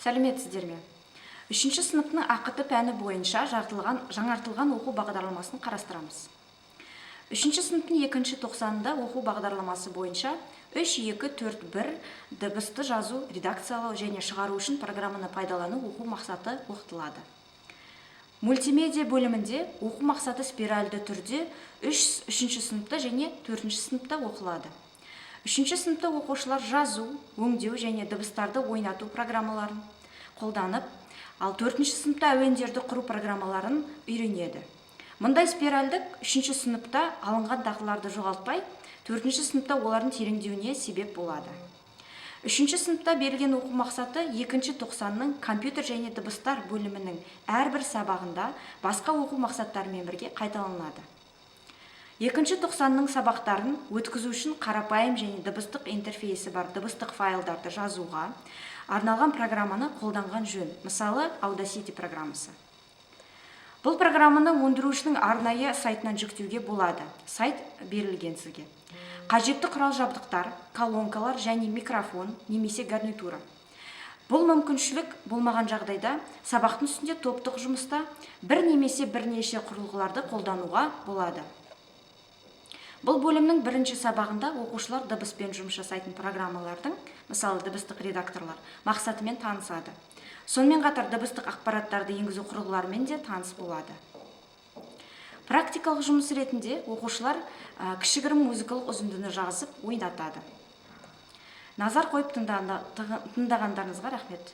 Сәлеметсіздер ме? 3-ші сыныптың ақыты пәні бойынша жаңартылған оқу бағдарламасын қарастырамыз. 3-ші сыныптың 2-ші тоқсанында оқу бағдарламасы бойынша 3-2-4-1 дыбысты жазу, редакциялау және шығару үшін программаны пайдалану оқу мақсаты оқытылады. Мультимедиа бөлімінде оқу мақсаты спиральді түрде 3-ші сыныпта және 4-ші сыныпта оқылады. 3-ші сыныпта оқушылар жазу, өңдеу және дыбыстарды ойнату программаларын қолданып, ал 4-ші сыныпта әуендерді құру программаларын үйренеді. Мұндай спиральдік 3-ші сыныпта алынған дағдыларды жоғалтпай, 4-ші сыныпта олардың тереңдеуіне себеп болады. 3-ші сыныпта берілген оқу мақсаты 2-ші тоқсанның компьютер және дыбыстар бөлімінің әрбір сабағында басқа оқу мақсаттарымен бірге қайталанады. 2-ші тоқсанның сабақтарын өткізу үшін қарапайым және дыбыстық интерфейсі бар дыбыстық файлдарды жазуға арналған программаны қолданған жөн, мысалы Audacity программасы. Бұл программаны өндірушінің арнайы сайтынан жүктеуге болады. Сайт берілген сізге. Қажетті құрал жабдықтар, колонкалар және микрофон немесе гарнитура. Бұл мүмкіншілік болмаған жағдайда сабақтың үстінде топтық жұмыста бір немесе бірнеше құрылғыларды қолдануға болады. Бұл бөлімнің бірінші сабағында оқушылар дыбыспен жұмыс жасайтын программалардың, мысалы дыбыстық редакторлар, мақсатымен танысады. Сонымен қатар дыбыстық ақпараттарды енгізу құрылғыларымен де таныс болады. Практикалық жұмыс ретінде оқушылар кішігірім музыкалық үзіндіні жазып ойнатады. Назар қойып тыңдағандарыңызға рахмет.